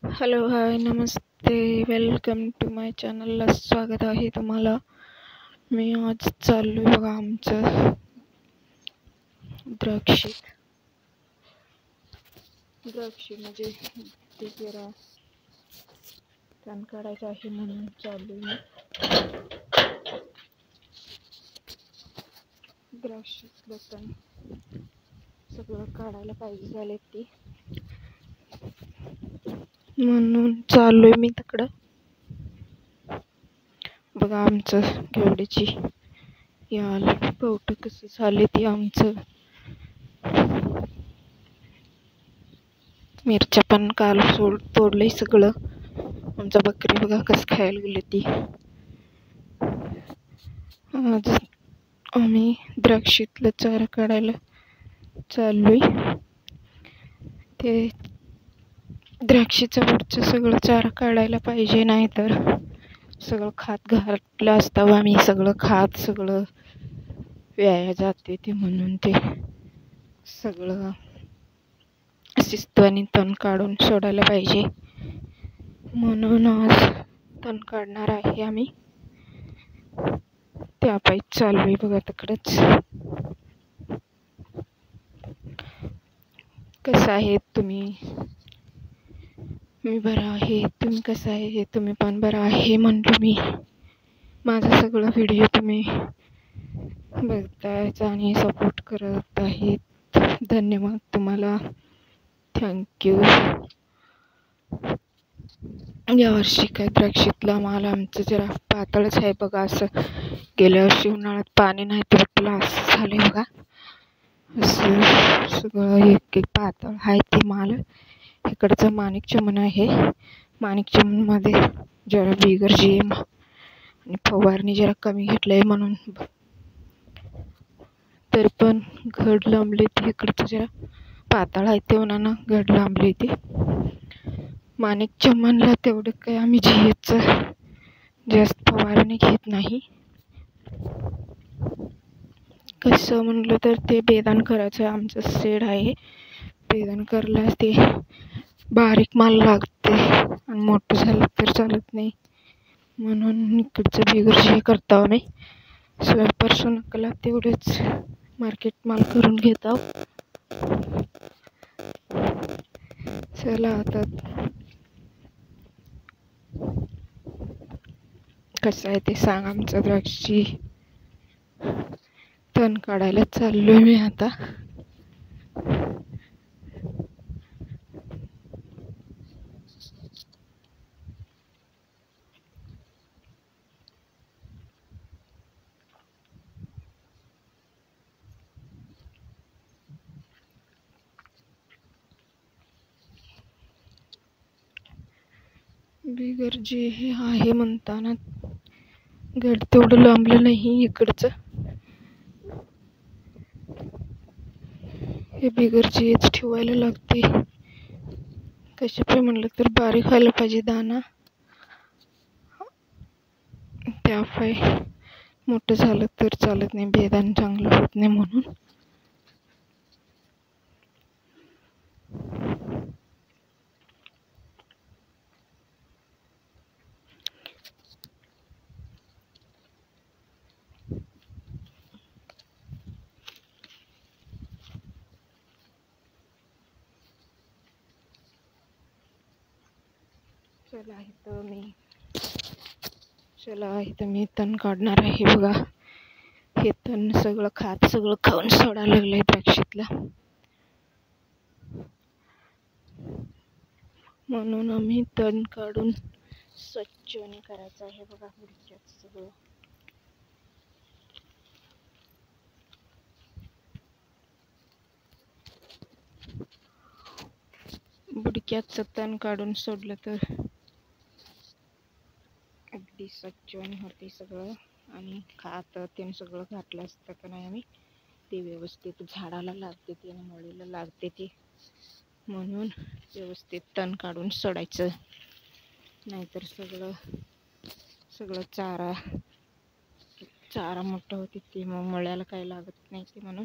Hello, hi, नमस्ते. Welcome to my चॅनलला स्वागत आहे तुम्हाला. मी आज चाललोय बघा आमचं द्राक्षी म्हणजे ते जरा तण काढायचं आहे म्हणून चाललोय मी. द्राक्षीतलं तण सगळं काढायला पाहिजे झाले ते, म्हणून चाललोय मी तिकडं. बघा आमचं केवढीची याल पवट कशी झाली ती. आमचं मिरच्या पण काल तोडलंय सगळं. आमच्या बकरी बघा कसं खायला गेली ती. आज आम्ही द्राक्षीतलं चारा काढायला चाललोय. ते द्राक्षीचं पुढचं सगळं चारा काढायला पाहिजे, नाही तर सगळं खात घातलं असतं आम्ही. सगळं खात सगळं व्याया जाते ते, म्हणून ते सगळं शिस्तवानी तण काढून सोडायला पाहिजे. म्हणून आज तण काढणार आहे आम्ही. त्या पायी चाललोय बघा तिकडंच. कसं आहे तुम्ही? मी बरं आहे. तुम्ही कसं आहे? तुम्ही पण बरं आहे म्हणतो मी. माझं सगळं व्हिडिओ तुम्ही बघतायच आणि सपोर्ट करत आहेत. धन्यवाद तुम्हाला. थँक्यू. यावर्षी काय द्राक्षीतला माल आमचं जरा पातळच आहे बघा. असं गेल्या वर्षी उन्हाळ्यात पाणी नाही तुटलं असं झालंय बघा. असं सगळं एक एक पातळ आहे ते माल. इकडचं माणिक चमन आहे. माणिक चमनमध्ये जरा बिगर जेम आणि फवारणी जरा कमी घेतलंय म्हणून तरी पण घड लांबली ती. इकडचं जरा पातळ आहे ते उन्हानं घड लांबली ती. माणिक चमनला तेवढं काय आम्ही झेचं जास्त फवारणी घेत नाही. कसं म्हणलं तर ते बेदाण करायचं आमचं शेड आहे. बेदाण करायला ते बारीक माल लागते आणि मोठं झालं तर चालत नाही, म्हणून इकडचं बिगर जे करतो आम्ही. नकला तेवढेच मार्केट माल करून घेत आहोत. चला आता कसं आहे ते सांग. आमचं द्राक्षी तण काढायला चाललोय मी आता. बिगर जे हे आहे म्हणताना घड तेवढं लांबलं नाही इकडचं. हे बिगर जेच ठेवायला लागते. कशा पण म्हणलं तर बारीक व्हायला पाहिजे दाना. त्यापाय मोठं झालं तर चालत नाही. बेदाण चांगलं होत नाही म्हणून. चला इथं मी तण काढणार आहे बघा. हे तण सगळं खाऊन सोडायला लागलंय द्राक्षीतला, म्हणून आम्ही तण काढून स्वच्छ करायचं आहे बघा. बुडक्यात सगळं बुडक्याचं तण काढून सोडलं तर अगदी स्वच्छ होते सगळं. आणि खात ते सगळं घातलं असतं का नाही आम्ही ते व्यवस्थित झाडाला लागते ते आणि मुळीला लागते ते, म्हणून व्यवस्थित तण काढून सोडायचं. नाहीतर सगळं चारा मोठं होते ते, मग मळ्याला काही लागत नाही ते, म्हणून